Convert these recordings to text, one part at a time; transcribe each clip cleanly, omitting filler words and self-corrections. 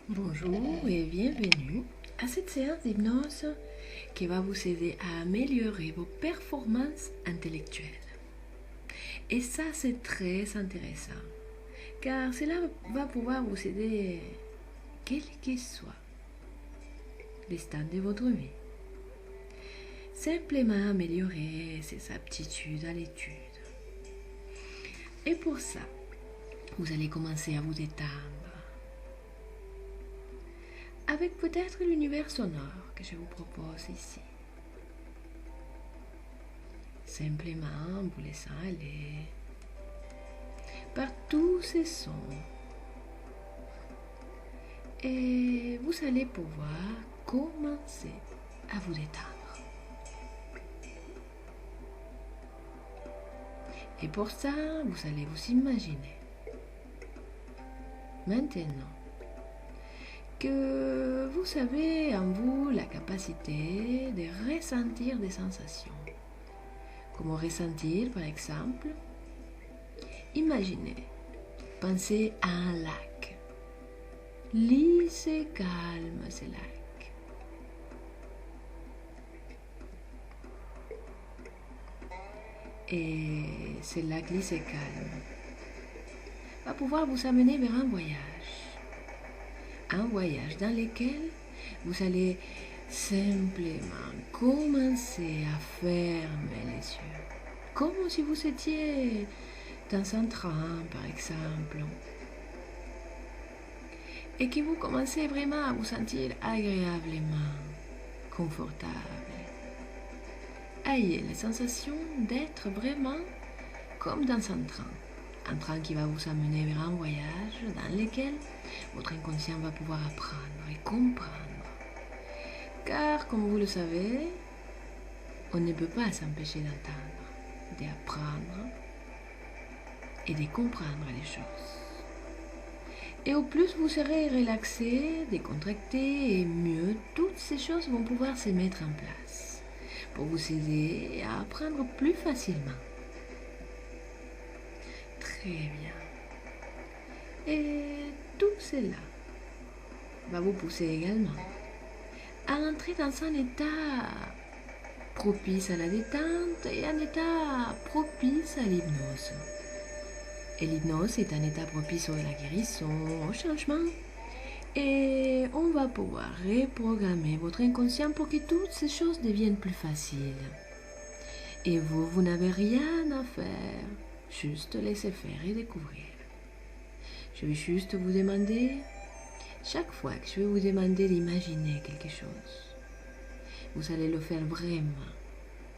Bonjour et bienvenue à cette séance d'hypnose qui va vous aider à améliorer vos performances intellectuelles. Et ça, c'est très intéressant, car cela va pouvoir vous aider, quel que soit le stade de votre vie. Simplement améliorer ses aptitudes à l'étude. Et pour ça, vous allez commencer à vous détendre avec peut-être l'univers sonore que je vous propose ici. Simplement en vous laissant aller par tous ces sons. Et vous allez pouvoir commencer à vous détendre. Et pour ça, vous allez vous imaginer maintenant que vous avez en vous la capacité de ressentir des sensations. Comment ressentir, par exemple? Imaginez, pensez à un lac. Lisse et calme ce lac. Et ce lac lisse et calme va pouvoir vous amener vers un voyage. Un voyage dans lequel vous allez simplement commencer à fermer les yeux. Comme si vous étiez dans un train, par exemple. Et que vous commencez vraiment à vous sentir agréablement confortable. Ayez la sensation d'être vraiment comme dans un train. Un train qui va vous amener vers un voyage dans lequel votre inconscient va pouvoir apprendre et comprendre. Car, comme vous le savez, on ne peut pas s'empêcher d'entendre, d'apprendre et de comprendre les choses. Et au plus vous serez relaxé, décontracté et mieux, toutes ces choses vont pouvoir se mettre en place pour vous aider à apprendre plus facilement. Très bien. Et tout cela va vous pousser également à entrer dans un état propice à la détente et un état propice à l'hypnose. Et l'hypnose est un état propice à la guérison, au changement. Et on va pouvoir reprogrammer votre inconscient pour que toutes ces choses deviennent plus faciles. Et vous n'avez rien à faire, juste laisser faire et découvrir. Je vais juste vous demander, chaque fois que je vais vous demander d'imaginer quelque chose, vous allez le faire vraiment,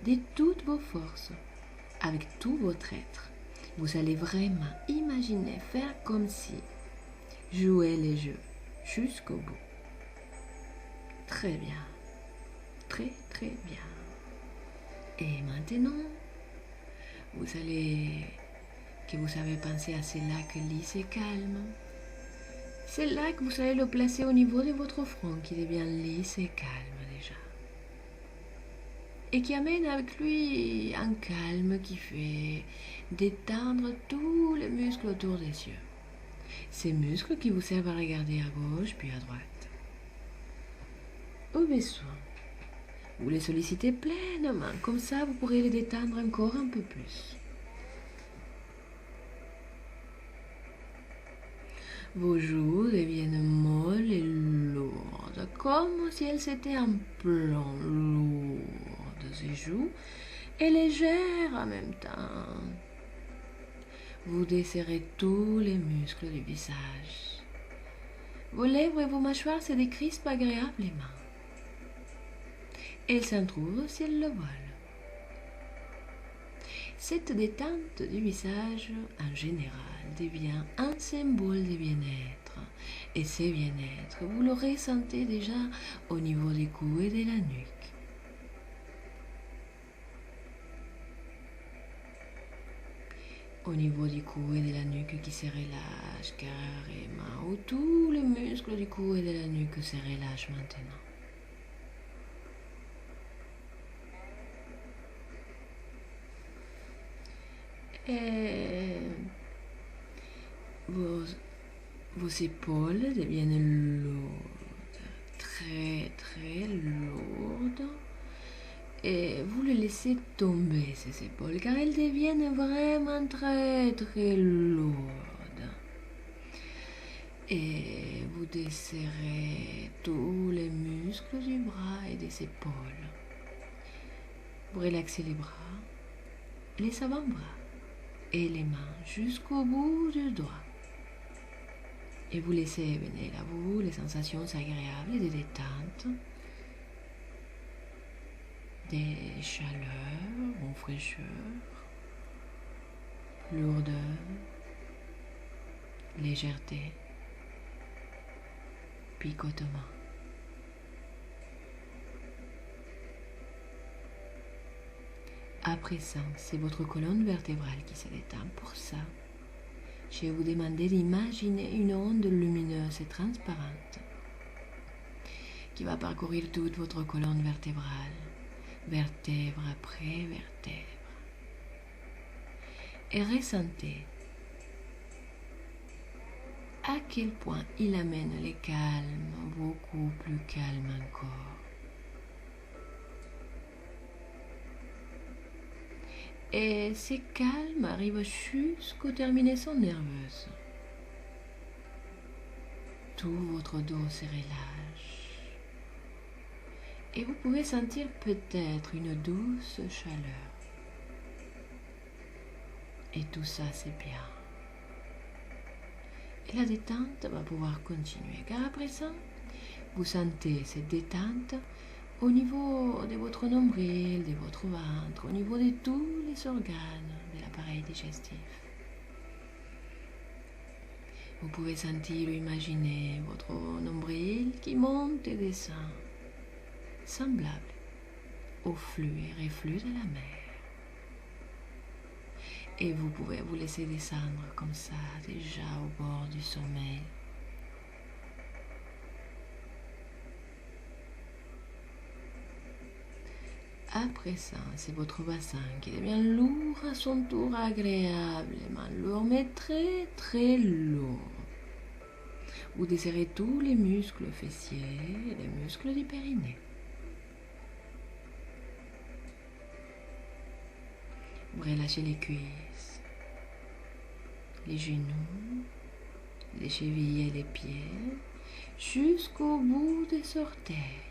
de toutes vos forces, avec tout votre être. Vous allez vraiment imaginer, faire comme si, jouer les jeux jusqu'au bout. Très bien, très très bien. Et maintenant, vous avez pensé à ce lac lisse et calme. Ce lac, vous allez le placer au niveau de votre front qui devient lisse et calme déjà. Et qui amène avec lui un calme qui fait détendre tous les muscles autour des yeux. Ces muscles qui vous servent à regarder à gauche puis à droite. Au besoin, vous les sollicitez pleinement, comme ça vous pourrez les détendre encore un peu plus. Vos joues deviennent molles et lourdes, comme si elles étaient en plomb lourdes, ces joues, et légères en même temps. Vous desserrez tous les muscles du visage. Vos lèvres et vos mâchoires se décrispent agréablement. Elles s'en trouvent si elles le veulent. Cette détente du visage, en général, devient un symbole de bien-être. Et ce bien-être, vous le ressentez déjà au niveau du cou et de la nuque. Au niveau du cou et de la nuque qui se relâche carrément, où tous les muscles du cou et de la nuque se relâchent maintenant. Et Vos épaules deviennent lourdes, très très lourdes. Et vous les laissez tomber, ces épaules, car elles deviennent vraiment très très lourdes. Et vous desserrez tous les muscles du bras et des épaules. Vous relaxez les bras, les avant-bras et les mains jusqu'au bout du doigt. Et vous laissez venir à vous les sensations agréables de détente, de chaleur ou fraîcheur, lourdeur, légèreté, picotement. À présent, c'est votre colonne vertébrale qui se détend. Pour ça, je vais vous demander d'imaginer une onde lumineuse et transparente qui va parcourir toute votre colonne vertébrale, vertèbre après vertèbre. Et ressentez à quel point il amène le calme, beaucoup plus calme encore. Et ce calme arrive jusqu'aux terminaisons nerveuses. Tout votre dos se relâche. Et vous pouvez sentir peut-être une douce chaleur. Et tout ça, c'est bien. Et la détente va pouvoir continuer. Car à présent, vous sentez cette détente au niveau de votre nombril, de votre ventre, au niveau de tous les organes de l'appareil digestif. Vous pouvez sentir ou imaginer votre nombril qui monte et descend, semblable au flux et reflux de la mer. Et vous pouvez vous laisser descendre comme ça, déjà au bord du sommeil. À présent, c'est votre bassin qui devient lourd à son tour, agréablement lourd, mais très très lourd. Vous desserrez tous les muscles fessiers et les muscles du périnée. Vous relâchez les cuisses, les genoux, les chevilles et les pieds, jusqu'au bout des orteils.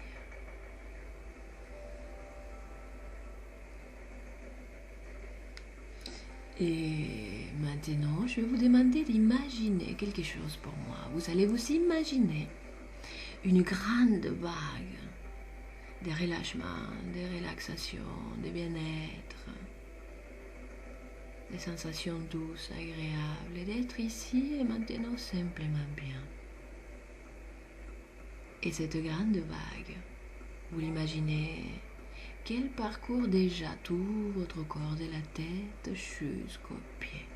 Et maintenant, je vais vous demander d'imaginer quelque chose pour moi. Vous allez vous imaginer une grande vague de relâchement, de relaxation, de bien-être, des sensations douces, agréables, et d'être ici et maintenant simplement bien. Et cette grande vague, vous l'imaginez qu'elle parcourt déjà tout votre corps de la tête jusqu'aux pieds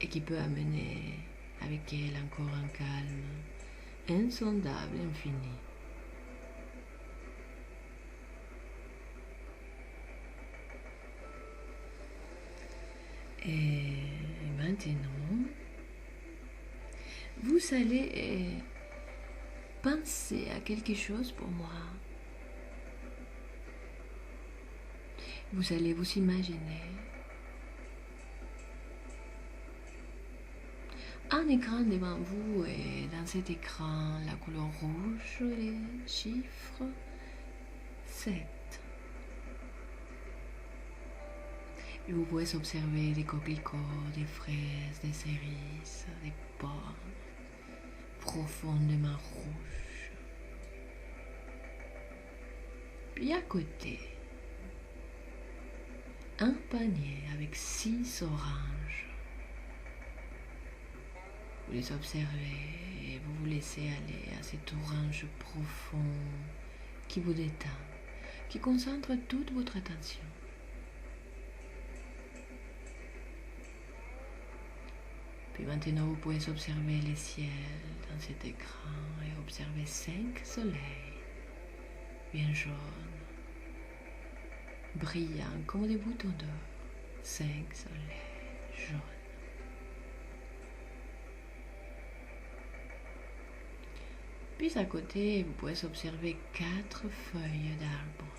et qui peut amener avec elle encore un calme insondable, infini. Et maintenant, vous allez penser à quelque chose pour moi. Vous allez vous imaginer un écran devant vous et dans cet écran, la couleur rouge, les chiffres 7. Et vous pouvez observer des coquelicots, des fraises, des cerises, des pommes profondément rouges. Puis à côté, un panier avec 6 oranges. Vous les observez et vous vous laissez aller à cet orange profond qui vous détend, qui concentre toute votre attention. Puis maintenant, vous pouvez observer les ciels dans cet écran et observer 5 soleils bien jaunes, brillants comme des boutons d'or. 5 soleils jaunes. Puis à côté, vous pouvez observer 4 feuilles d'arbre,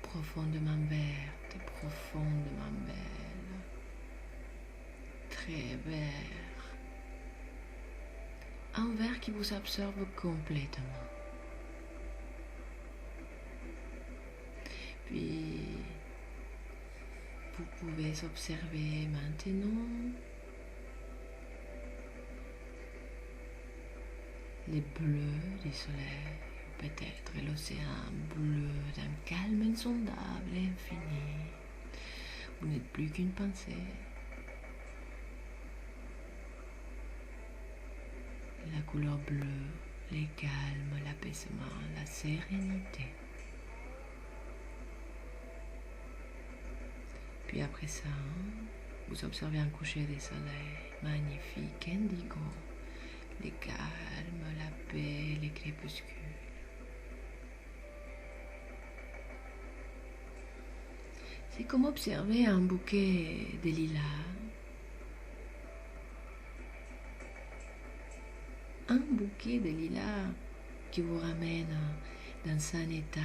profondément vertes et profondément belles, très vert. Un vert qui vous absorbe complètement. Puis, vous pouvez observer maintenant les bleus du soleil, peut-être l'océan bleu d'un calme insondable et infini. Vous n'êtes plus qu'une pensée. La couleur bleue, les calmes, l'apaisement, la sérénité. Puis après ça, vous observez un coucher de soleil magnifique, indigo, les calmes, la paix, les crépuscules. C'est comme observer un bouquet de lilas, un bouquet de lilas qui vous ramène dans un état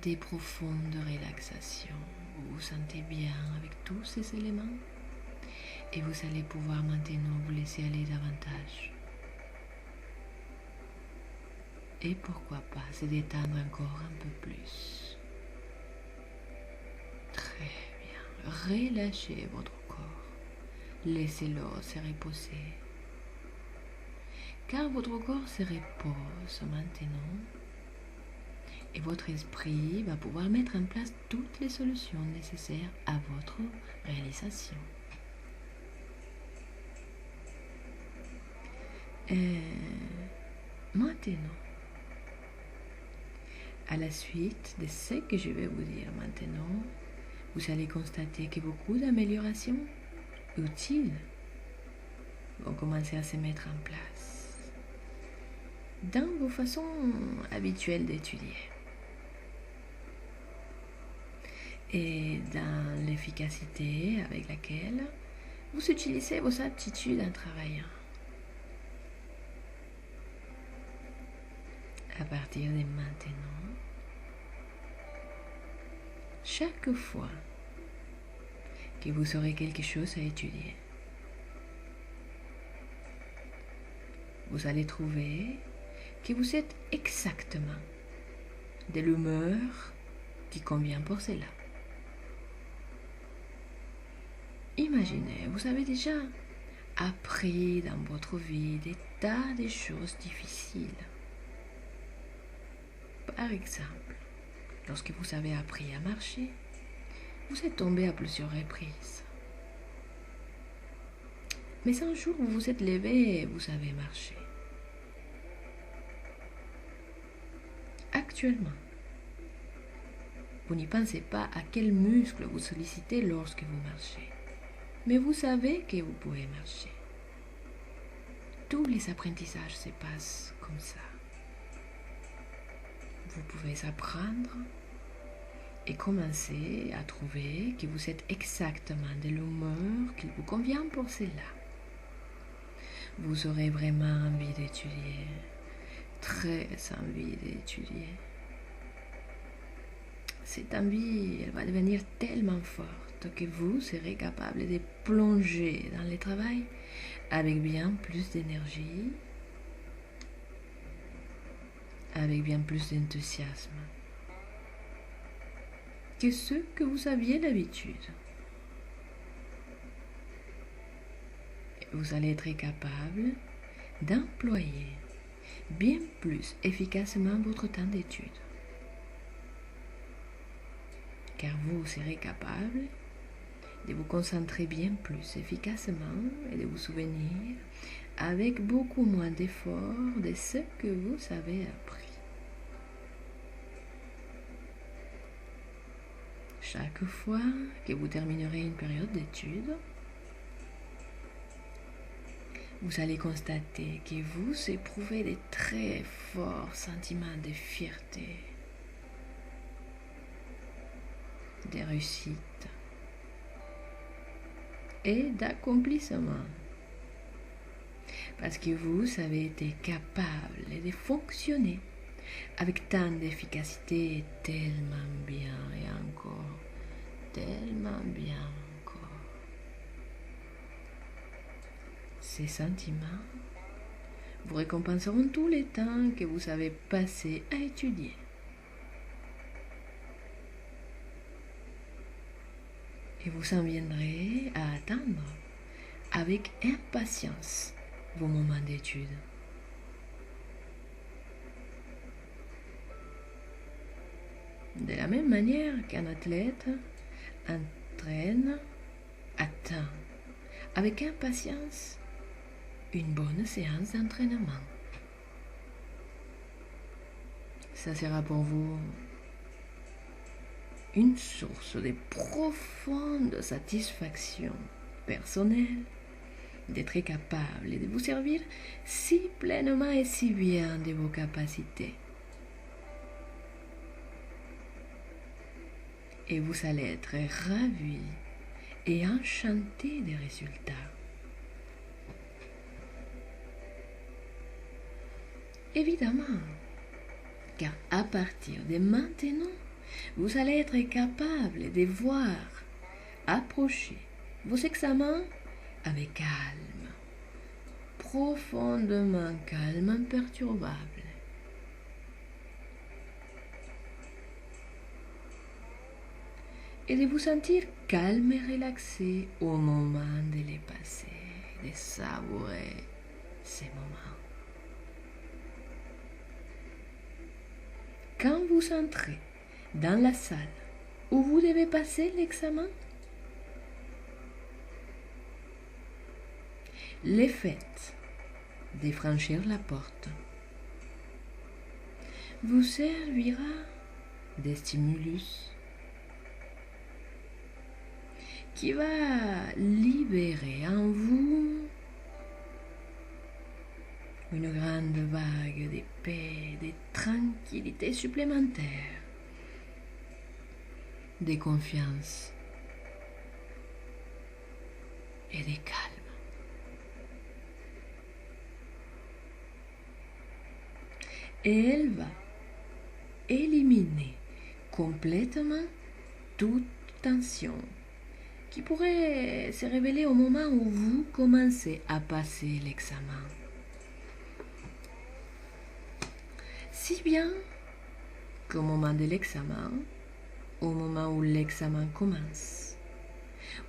de profonde relaxation. Vous vous sentez bien avec tous ces éléments et vous allez pouvoir maintenant vous laisser aller davantage. Et pourquoi pas se détendre encore un peu plus. Très bien. Relâchez votre corps. Laissez-le se reposer. Car votre corps se repose maintenant et votre esprit va pouvoir mettre en place toutes les solutions nécessaires à votre réalisation. Maintenant, à la suite de ce que je vais vous dire maintenant, vous allez constater que beaucoup d'améliorations utiles vont commencer à se mettre en place dans vos façons habituelles d'étudier et dans l'efficacité avec laquelle vous utilisez vos aptitudes en travaillant. À partir de maintenant, chaque fois que vous aurez quelque chose à étudier, vous allez trouver que vous êtes exactement de l'humeur qui convient pour cela. Imaginez, vous avez déjà appris dans votre vie des tas de choses difficiles. Par exemple, lorsque vous avez appris à marcher, vous êtes tombé à plusieurs reprises. Mais un jour, vous vous êtes levé et vous avez marché. Actuellement, vous n'y pensez pas à quel muscle vous sollicitez lorsque vous marchez. Mais vous savez que vous pouvez marcher. Tous les apprentissages se passent comme ça. Vous pouvez apprendre et commencer à trouver que vous êtes exactement de l'humeur qui vous convient pour cela. Vous aurez vraiment envie d'étudier, très envie d'étudier. Cette envie, elle va devenir tellement forte que vous serez capable de plonger dans le travail avec bien plus d'énergie, avec bien plus d'enthousiasme que ce que vous aviez d'habitude. Vous allez être capable d'employer bien plus efficacement votre temps d'étude. Car vous serez capable de vous concentrer bien plus efficacement et de vous souvenir avec beaucoup moins d'efforts de ce que vous avez appris. Chaque fois que vous terminerez une période d'études, vous allez constater que vous éprouvez de très forts sentiments de fierté, de réussite et d'accomplissement. parce que vous avez été capable de fonctionner avec tant d'efficacité et tellement bien et encore tellement bien encore. Ces sentiments vous récompenseront tout le temps que vous avez passé à étudier. Et vous en viendrez à attendre avec impatience vos moments d'étude. De la même manière qu'un athlète entraîne, attend avec impatience une bonne séance d'entraînement. Ça sera pour vous une source de profonde satisfaction personnelle d'être capable de vous servir si pleinement et si bien de vos capacités. Et vous allez être ravi et enchanté des résultats. Évidemment, car à partir de maintenant, vous allez être capable de voir approcher vos examens avec calme, profondément calme, imperturbable. Et de vous sentir calme et relaxé au moment de les passer, de savourer ces moments. Quand vous entrez dans la salle où vous devez passer l'examen, le fait de franchir la porte vous servira de stimulus qui va libérer en vous une grande vague de paix, de tranquillité supplémentaire, de confiance et de calme. Et elle va éliminer complètement toute tension qui pourrait se révéler au moment où vous commencez à passer l'examen. Si bien qu'au moment de l'examen, au moment où l'examen commence,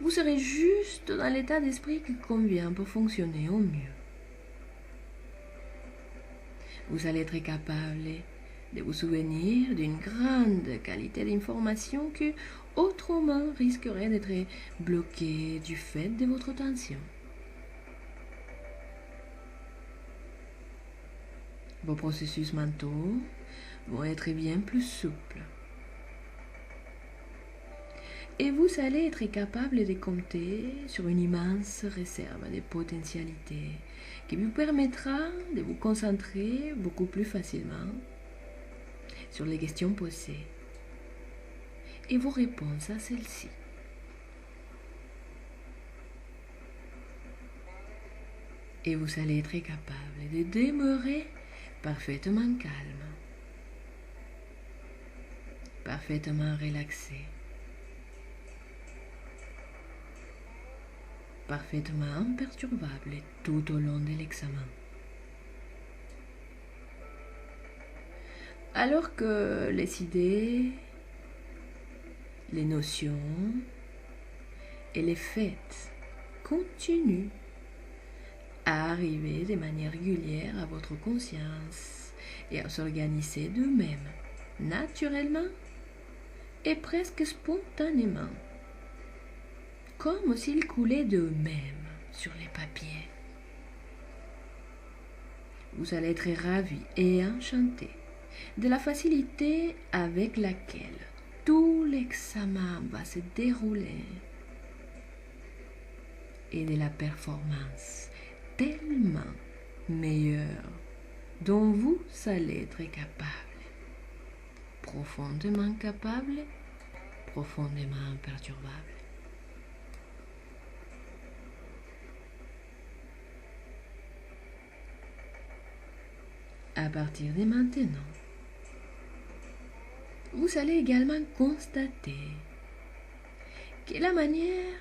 vous serez juste dans l'état d'esprit qui convient pour fonctionner au mieux. Vous allez être capable de vous souvenir d'une grande qualité d'information que autrement risquerait d'être bloquée du fait de votre tension. Vos processus mentaux vont être bien plus souples. Et vous allez être capable de compter sur une immense réserve de potentialités qui vous permettra de vous concentrer beaucoup plus facilement sur les questions posées et vos réponses à celles-ci. Et vous allez être capable de demeurer parfaitement calme, parfaitement relaxé, parfaitement imperturbable tout au long de l'examen. Alors que les idées, les notions et les faits continuent à arriver de manière régulière à votre conscience et à s'organiser d'eux-mêmes, naturellement et presque spontanément, comme s'ils coulaient d'eux-mêmes sur les papiers. Vous allez être ravi et enchanté de la facilité avec laquelle tout l'examen va se dérouler et de la performance tellement meilleure dont vous allez être capable, profondément capable, profondément imperturbable. À partir de maintenant, vous allez également constater que la manière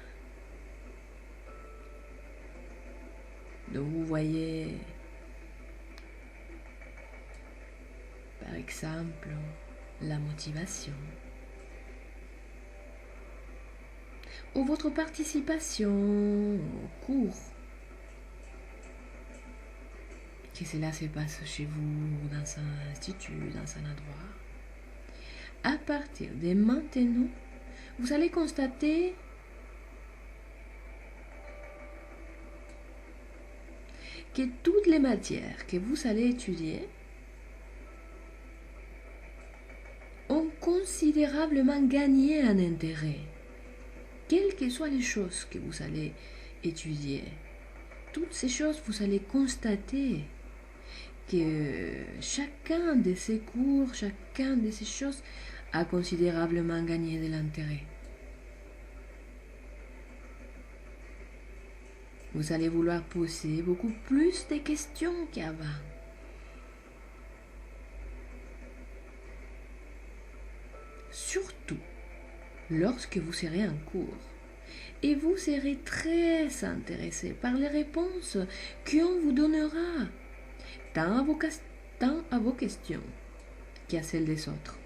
dont vous voyez, par exemple, la motivation ou votre participation au cours, que cela se passe chez vous, dans un institut, dans un endroit. À partir de maintenant, vous allez constater que toutes les matières que vous allez étudier ont considérablement gagné en intérêt. Quelles que soient les choses que vous allez étudier, toutes ces choses, vous allez constater que chacun de ces cours, chacun de ces choses a considérablement gagné de l'intérêt. Vous allez vouloir poser beaucoup plus de questions qu'avant. Surtout lorsque vous serez en cours et vous serez très intéressé par les réponses qu'on vous donnera, tant à vos questions qu'à celles des autres.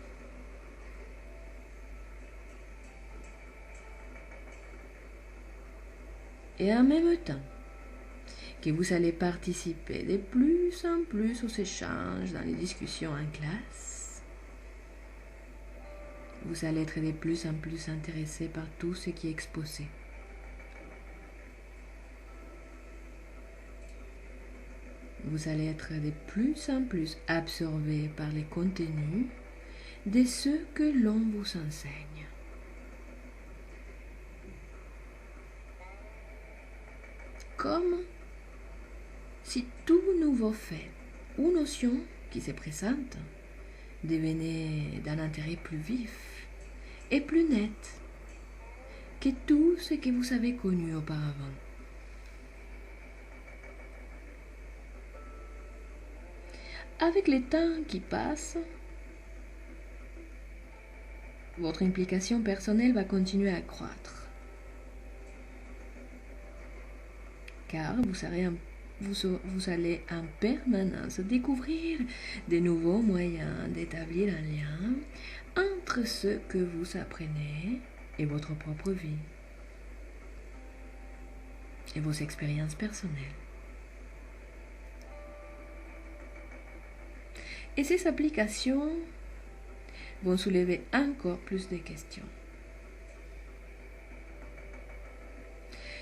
Et en même temps que vous allez participer de plus en plus aux échanges dans les discussions en classe, vous allez être de plus en plus intéressé par tout ce qui est exposé. Vous allez être de plus en plus absorbé par les contenus de ce que l'on vous enseigne. Comme si tout nouveau fait ou notion qui se présente devenait d'un intérêt plus vif et plus net que tout ce que vous avez connu auparavant. Avec le temps qui passe, votre implication personnelle va continuer à croître. Car vous allez en permanence découvrir de nouveaux moyens d'établir un lien entre ce que vous apprenez et votre propre vie et vos expériences personnelles. Et ces applications vont soulever encore plus de questions.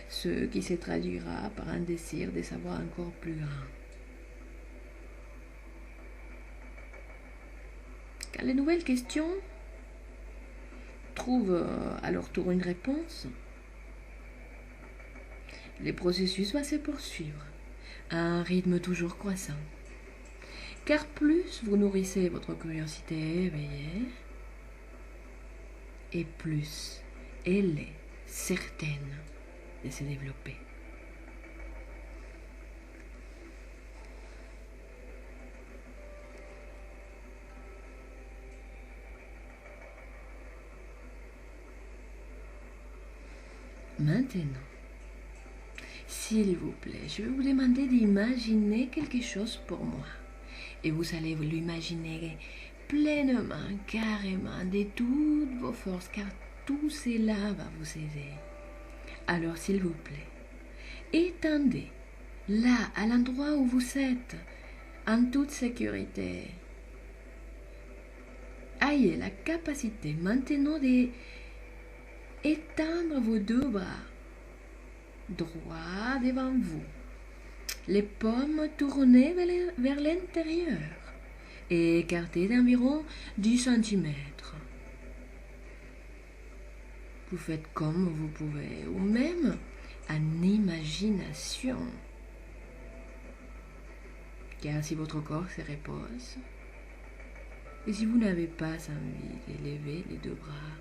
Ce qui se traduira par un désir de savoir encore plus grand. Quand les nouvelles questions trouvent à leur tour une réponse, le processus va se poursuivre à un rythme toujours croissant. Car plus vous nourrissez votre curiosité éveillée, et plus elle est certaine de se développer. Maintenant, s'il vous plaît, je vais vous demander d'imaginer quelque chose pour moi. Et vous allez l'imaginer pleinement, carrément, de toutes vos forces, car tout cela va vous aider. Alors, s'il vous plaît, étendez là, à l'endroit où vous êtes, en toute sécurité. Ayez la capacité maintenant d'étendre vos deux bras droits devant vous, les paumes tournées vers l'intérieur et écartées d'environ 10 cm. Vous faites comme vous pouvez, ou même en imagination. Car si votre corps se repose, et si vous n'avez pas envie de lever les deux bras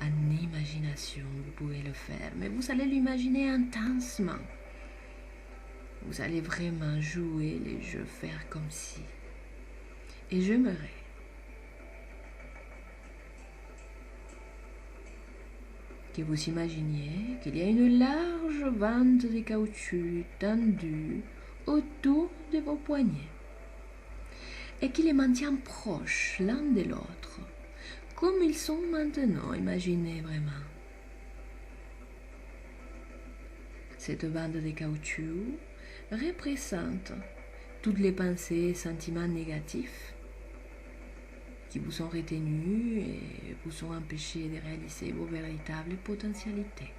en imagination, vous pouvez le faire, mais vous allez l'imaginer intensement. Vous allez vraiment jouer les jeux, faire comme si. Et j'aimerais que vous imaginiez qu'il y a une large bande de caoutchouc tendue autour de vos poignets et qui les maintient proches l'un de l'autre, comme ils sont maintenant, imaginez vraiment. Cette bande de caoutchouc représente toutes les pensées et sentiments négatifs qui vous sont retenus et vous ont empêché de réaliser vos véritables potentialités.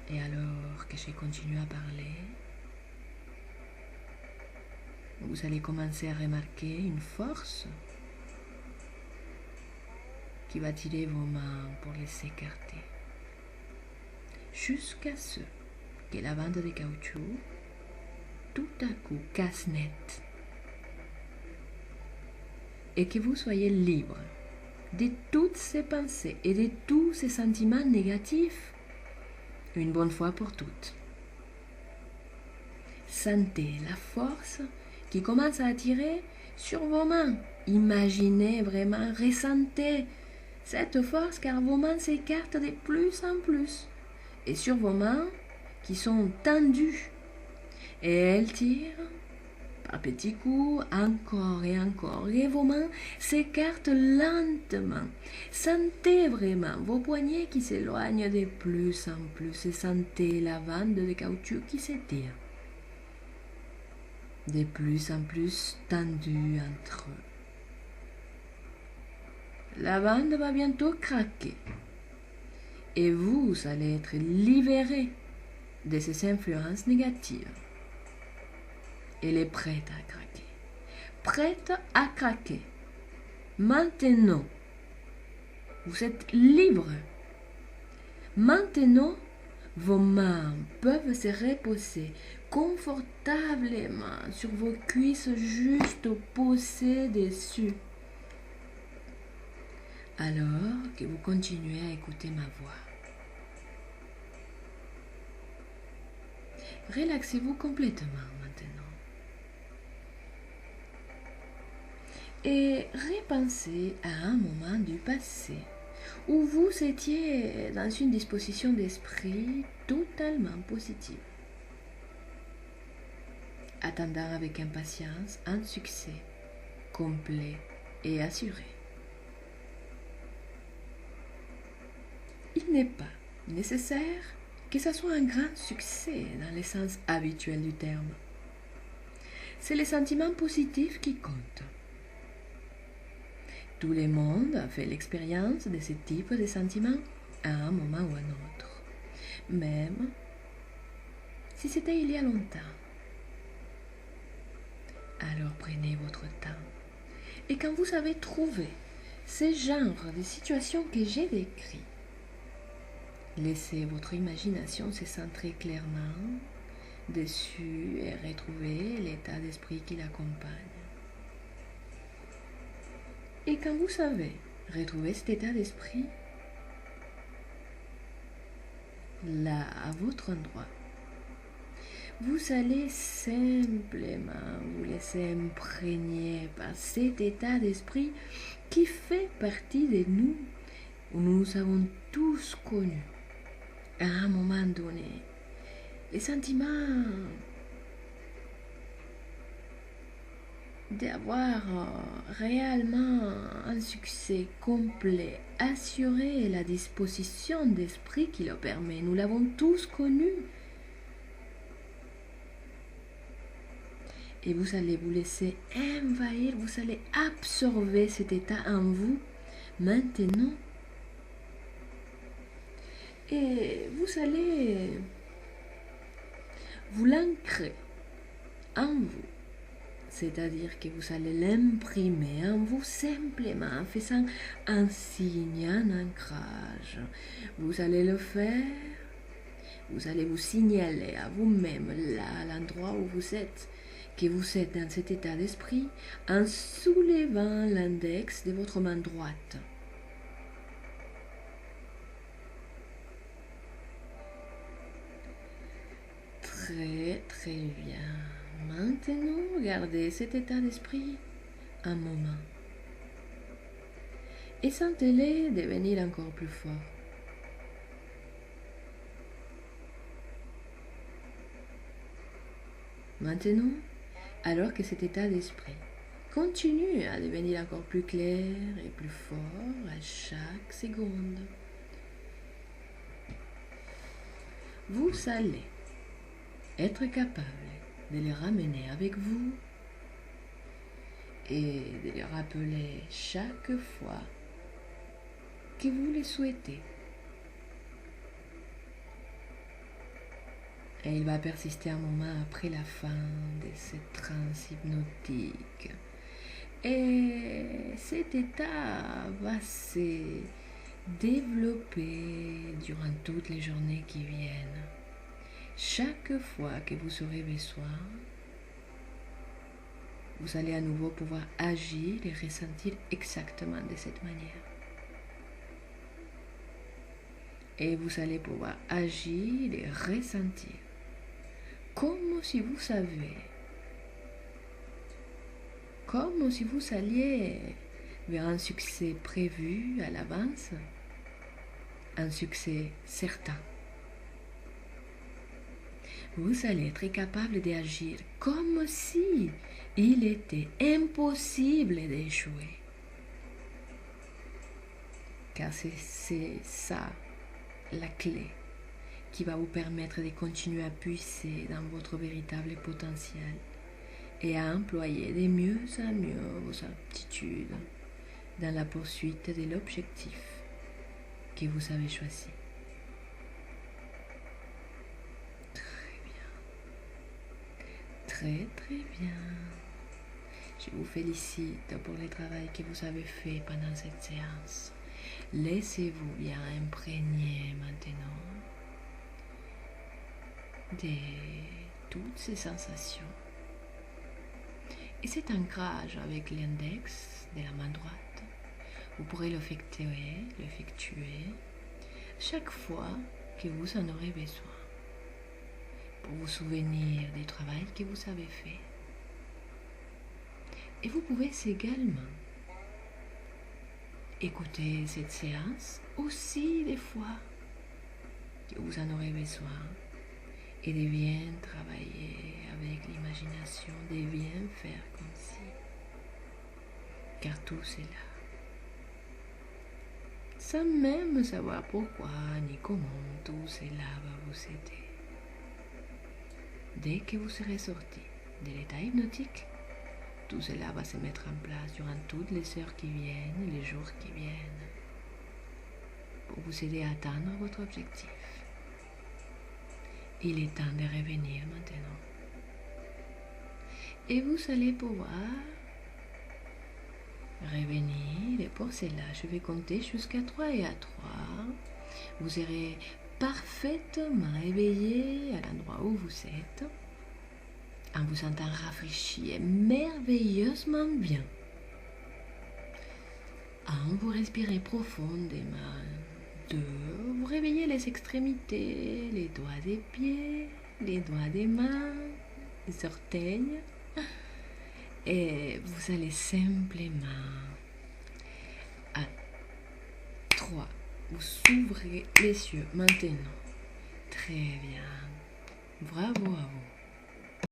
Et alors que je continue à parler, vous allez commencer à remarquer une force qui va tirer vos mains pour les écarter, jusqu'à ce que la bande de caoutchouc tout à coup casse net et que vous soyez libre de toutes ces pensées et de tous ces sentiments négatifs une bonne fois pour toutes. Sentez la force qui commence à attirer sur vos mains. Imaginez vraiment, ressentez cette force car vos mains s'écartent de plus en plus. Et sur vos mains qui sont tendues. Et elles tirent par petits coups, encore et encore. Et vos mains s'écartent lentement. Sentez vraiment vos poignets qui s'éloignent de plus en plus. Et sentez la bande de caoutchouc qui s'étire. De plus en plus tendue entre eux. La bande va bientôt craquer. Et vous allez être libéré de ces influences négatives. Elle est prête à craquer. Prête à craquer. Maintenant, vous êtes libre. Maintenant, vos mains peuvent se reposer confortablement sur vos cuisses juste posées dessus. Alors que vous continuez à écouter ma voix. Relaxez-vous complètement maintenant. Et repensez à un moment du passé où vous étiez dans une disposition d'esprit totalement positive, attendant avec impatience un succès complet et assuré. Il n'est pas nécessaire que ce soit un grand succès dans le sens habituel du terme. C'est les sentiments positifs qui comptent. Tout le monde a fait l'expérience de ce type de sentiments à un moment ou à un autre, même si c'était il y a longtemps. Alors prenez votre temps et quand vous avez trouvé ce genre de situation que j'ai décrit, laissez votre imagination se centrer clairement dessus et retrouver l'état d'esprit qui l'accompagne. Et quand vous savez retrouver cet état d'esprit, là, à votre endroit, vous allez simplement vous laisser imprégner par cet état d'esprit qui fait partie de nous, où nous avons tous connu à un moment donné les sentiments d'avoir réellement un succès complet, assuré et la disposition d'esprit qui le permet. Nous l'avons tous connu. Et vous allez vous laisser envahir, vous allez absorber cet état en vous maintenant. Et vous allez vous l'ancrer en vous. C'est-à-dire que vous allez l'imprimer en vous simplement en faisant un signe, un ancrage. Vous allez le faire, vous allez vous signaler à vous-même, là, à l'endroit où vous êtes, que vous êtes dans cet état d'esprit, en soulevant l'index de votre main droite. Très, très bien. Maintenant, gardez cet état d'esprit un moment et sentez-les devenir encore plus forts. Maintenant, alors que cet état d'esprit continue à devenir encore plus clair et plus fort à chaque seconde, vous allez être capable de les ramener avec vous et de les rappeler chaque fois que vous le souhaitez. Et il va persister un moment après la fin de cette transe hypnotique. Et cet état va se développer durant toutes les journées qui viennent. Chaque fois que vous aurez besoin, vous allez à nouveau pouvoir agir et ressentir exactement de cette manière. Et vous allez pouvoir agir et ressentir comme si vous saviez, comme si vous alliez vers un succès prévu à l'avance, un succès certain. Vous allez être capable d'agir comme si il était impossible d'échouer. Car c'est ça la clé qui va vous permettre de continuer à puiser dans votre véritable potentiel et à employer de mieux en mieux vos aptitudes dans la poursuite de l'objectif que vous avez choisi. Très bien. Très bien. Je vous félicite pour le travail que vous avez fait pendant cette séance. Laissez-vous bien imprégner maintenant de toutes ces sensations. Et cet ancrage avec l'index de la main droite, vous pourrez l'effectuer chaque fois que vous en aurez besoin pour vous souvenir du travail que vous avez fait. Et vous pouvez également écouter cette séance aussi des fois que vous en aurez besoin et de bien travailler avec l'imagination, de bien faire comme si, car tout c'est là. Sans même savoir pourquoi ni comment, tout cela va vous aider. Dès que vous serez sorti de l'état hypnotique, tout cela va se mettre en place durant toutes les heures qui viennent et les jours qui viennent pour vous aider à atteindre votre objectif. Il est temps de revenir maintenant. Et vous allez pouvoir revenir. Et pour cela, je vais compter jusqu'à 3 et à 3. Vous serez parfaitement éveillé à l'endroit où vous êtes, en vous sentant rafraîchi et merveilleusement bien. En vous respirez profondément. 2. Vous réveillez les extrémités, les doigts des pieds, les doigts des mains, les orteils. Et vous allez simplement à 3. Vous ouvrez les yeux maintenant. Très bien. Bravo à vous.